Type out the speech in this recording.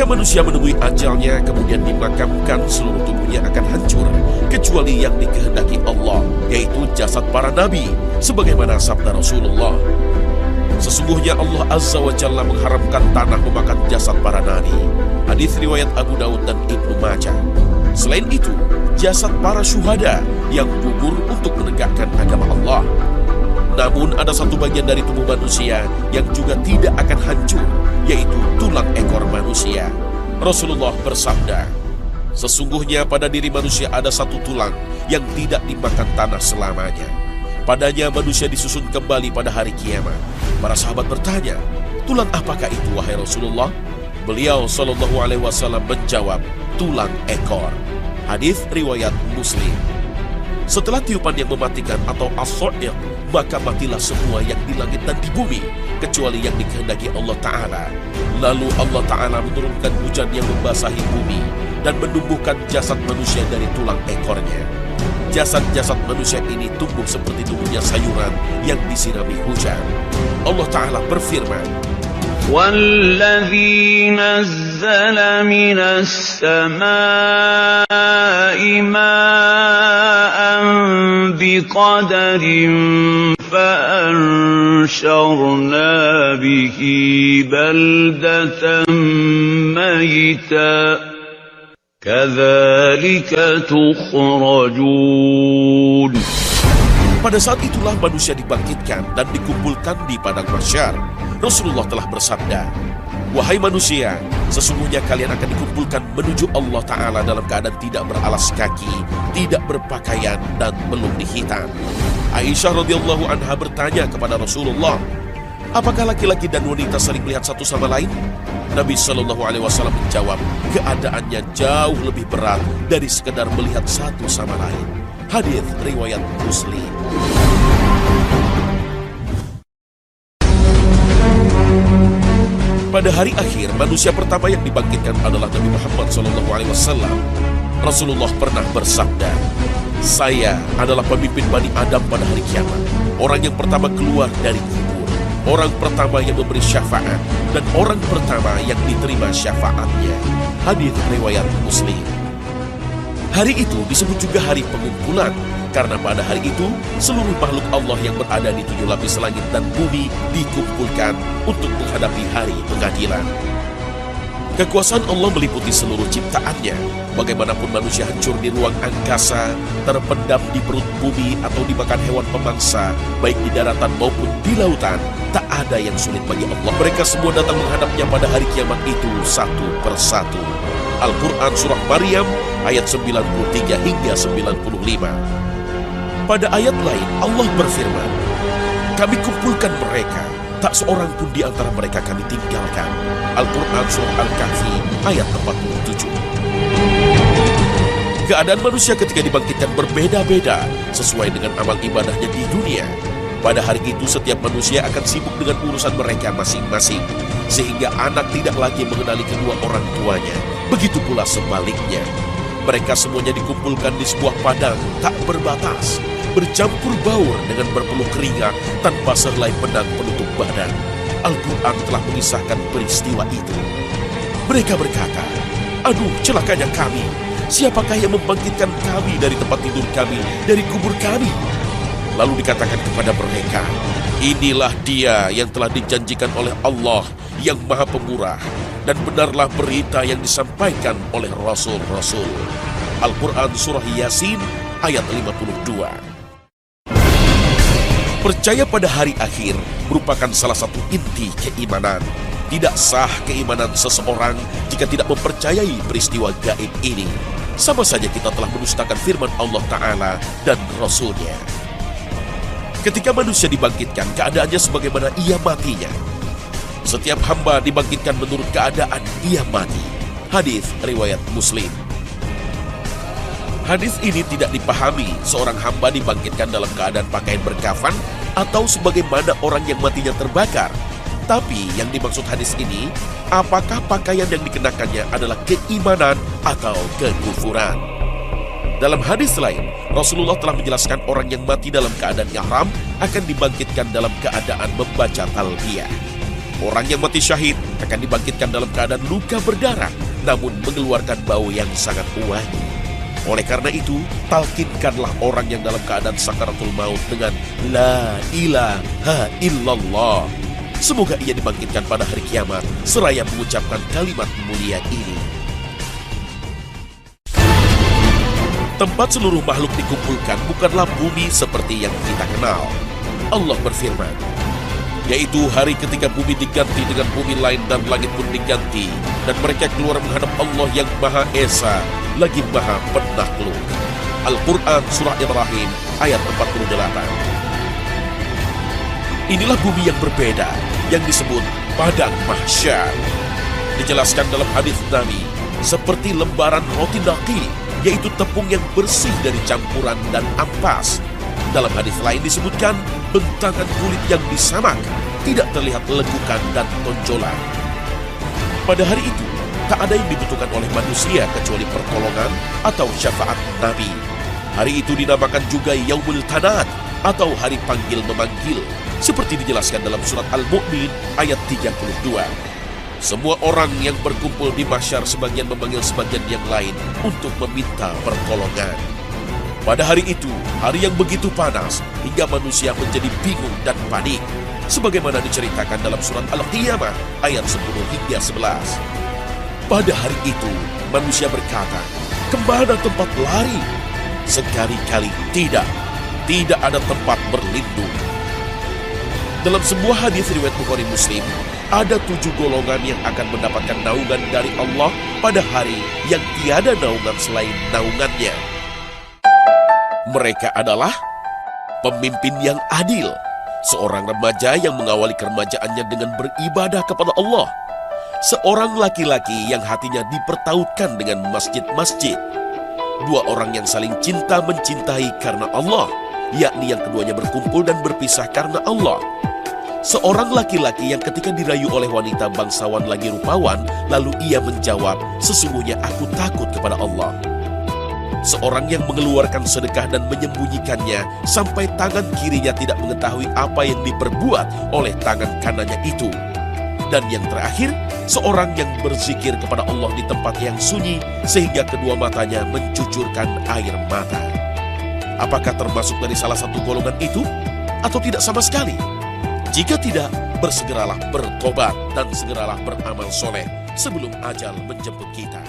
Jika manusia menunggu ajalnya kemudian dimakamkan, seluruh tubuhnya akan hancur kecuali yang dikehendaki Allah, yaitu jasad para nabi, sebagaimana sabda Rasulullah. Sesungguhnya Allah Azza wa Jalla mengharamkan tanah memakan jasad para nabi. Hadis riwayat Abu Daud dan Ibnu Majah. Selain itu, jasad para syuhada yang gugur untuk menegakkan agama Allah. Namun ada satu bagian dari tubuh manusia yang juga tidak akan hancur, yaitu tulang ekor manusia. Rasulullah bersabda, sesungguhnya pada diri manusia ada satu tulang yang tidak dimakan tanah selamanya. Padanya manusia disusun kembali pada hari kiamat. Para sahabat bertanya, tulang apakah itu wahai Rasulullah? Beliau sallallahu alaihi wasallam menjawab, tulang ekor. Hadis riwayat Muslim. Setelah tiupan yang mematikan atau as-sa'iq, maka matilah semua yang di langit dan di bumi, kecuali yang dikehendaki Allah Ta'ala. Lalu Allah Ta'ala menurunkan hujan yang membasahi bumi dan menumbuhkan jasad manusia dari tulang ekornya. Jasad-jasad manusia ini tumbuh seperti tumbuhnya sayuran yang disirami hujan. Allah Ta'ala berfirman, وَالَّذِي نَزَّلَ مِنَ السَّمَاءِ مَاءً بِقَدَرٍ فَأَنشَرْنَا بِهِ بَلْدَةً مَيْتًا كَذَلِكَ تُخْرَجُونَ. Pada saat itulah manusia dibangkitkan dan dikumpulkan di padang mahsyar. Rasulullah telah bersabda, wahai manusia, sesungguhnya kalian akan dikumpulkan menuju Allah Ta'ala dalam keadaan tidak beralas kaki, tidak berpakaian, dan belum dihitan. Aisyah radhiyallahu anha bertanya kepada Rasulullah, apakah laki-laki dan wanita saling melihat satu sama lain? Nabi Shallallahu Alaihi Wasallam menjawab, keadaannya jauh lebih berat dari sekedar melihat satu sama lain. Hadis riwayat Muslim. Pada hari akhir, manusia pertama yang dibangkitkan adalah Nabi Muhammad SAW. Rasulullah pernah bersabda, saya adalah pemimpin Bani Adam pada hari kiamat. Orang yang pertama keluar dari kubur, orang pertama yang memberi syafaat, dan orang pertama yang diterima syafaatnya. Hadis riwayat Muslim. Hari itu disebut juga hari pengumpulan, karena pada hari itu seluruh makhluk Allah yang berada di 7 lapis langit dan bumi dikumpulkan untuk menghadapi hari pengadilan. Kekuasaan Allah meliputi seluruh ciptaannya. Bagaimanapun manusia hancur di ruang angkasa, terpendam di perut bumi atau dimakan hewan pemangsa, baik di daratan maupun di lautan, tak ada yang sulit bagi Allah. Mereka semua datang menghadapnya pada hari kiamat itu satu persatu. Al-Quran Surah Maryam ayat 93 hingga 95. Pada ayat lain Allah berfirman, kami kumpulkan mereka, tak seorang pun di antara mereka kami tinggalkan. Al-Quran Surah Al-Kahfi ayat 47. Keadaan manusia ketika dibangkitkan berbeda-beda sesuai dengan amal ibadahnya di dunia. Pada hari itu setiap manusia akan sibuk dengan urusan mereka masing-masing, sehingga anak tidak lagi mengenali kedua orang tuanya. Begitu pula sebaliknya. Mereka semuanya dikumpulkan di sebuah padang tak berbatas, bercampur baur dengan berpeluh keringat tanpa sehelai benang penutup badan. Al-Quran telah mengisahkan peristiwa itu. Mereka berkata, aduh celakanya kami, siapakah yang membangkitkan kami dari tempat tidur kami, dari kubur kami? Lalu dikatakan kepada mereka, inilah dia yang telah dijanjikan oleh Allah yang Maha Pemurah, dan benarlah berita yang disampaikan oleh Rasul-Rasul. Al-Quran Surah Yasin ayat 52. Percaya pada hari akhir merupakan salah satu inti keimanan. Tidak sah keimanan seseorang jika tidak mempercayai peristiwa gaib ini. Sama saja kita telah mendustakan firman Allah Ta'ala dan Rasul-Nya. Ketika manusia dibangkitkan, keadaannya sebagaimana ia matinya. Setiap hamba dibangkitkan menurut keadaan ia mati. Hadis riwayat Muslim. Hadis ini tidak dipahami seorang hamba dibangkitkan dalam keadaan pakaian berkafan atau sebagaimana orang yang matinya terbakar. Tapi yang dimaksud hadis ini, apakah pakaian yang dikenakannya adalah keimanan atau kekufuran? Dalam hadis lain, Rasulullah telah menjelaskan orang yang mati dalam keadaan ihram akan dibangkitkan dalam keadaan membaca talbiyah. Orang yang mati syahid akan dibangkitkan dalam keadaan luka berdarah, namun mengeluarkan bau yang sangat wangi. Oleh karena itu, talkinkanlah orang yang dalam keadaan sakaratul maut dengan La ilaha illallah. Semoga ia dibangkitkan pada hari kiamat seraya mengucapkan kalimat mulia ini. Tempat seluruh makhluk dikumpulkan bukanlah bumi seperti yang kita kenal. Allah berfirman, yaitu hari ketika bumi diganti dengan bumi lain dan langit pun diganti, dan mereka keluar menghadap Allah yang Maha Esa, lagi Maha Penakluk. Al-Quran Surah Ibrahim ayat 48. Inilah bumi yang berbeda, yang disebut Padang Mahsyar. Dijelaskan dalam hadis Nabi, seperti lembaran roti naqi, yaitu tepung yang bersih dari campuran dan ampas. Dalam hadis lain disebutkan bentangan kulit yang disamak, tidak terlihat lekukan dan tonjolan. Pada hari itu, tak ada yang dibutuhkan oleh manusia kecuali pertolongan atau syafaat Nabi. Hari itu dinamakan juga Yaumul Tanad atau hari panggil memanggil, seperti dijelaskan dalam surat Al-Mu'min ayat 32. Semua orang yang berkumpul di mahsyar sebagian memanggil sebagian yang lain untuk meminta pertolongan. Pada hari itu, hari yang begitu panas hingga manusia menjadi bingung dan panik, sebagaimana diceritakan dalam surat Al-Qiyamah ayat 10 hingga 11. Pada hari itu, manusia berkata, "Kemana tempat lari?" Sekali-kali tidak ada tempat berlindung. Dalam sebuah hadis riwayat Bukhari Muslim, ada 7 golongan yang akan mendapatkan naungan dari Allah pada hari yang tiada naungan selain naungannya. Mereka adalah pemimpin yang adil, seorang remaja yang mengawali keremajaannya dengan beribadah kepada Allah, seorang laki-laki yang hatinya dipertautkan dengan masjid-masjid, 2 orang yang saling cinta mencintai karena Allah, yakni yang keduanya berkumpul dan berpisah karena Allah, seorang laki-laki yang ketika dirayu oleh wanita bangsawan lagi rupawan, lalu ia menjawab, "Sesungguhnya aku takut kepada Allah." Seorang yang mengeluarkan sedekah dan menyembunyikannya sampai tangan kirinya tidak mengetahui apa yang diperbuat oleh tangan kanannya itu. Dan yang terakhir, seorang yang berzikir kepada Allah di tempat yang sunyi sehingga kedua matanya mencucurkan air mata. Apakah termasuk dari salah satu golongan itu atau tidak sama sekali? Jika tidak, bersegeralah bertobat dan segeralah beramal soleh sebelum ajal menjemput kita.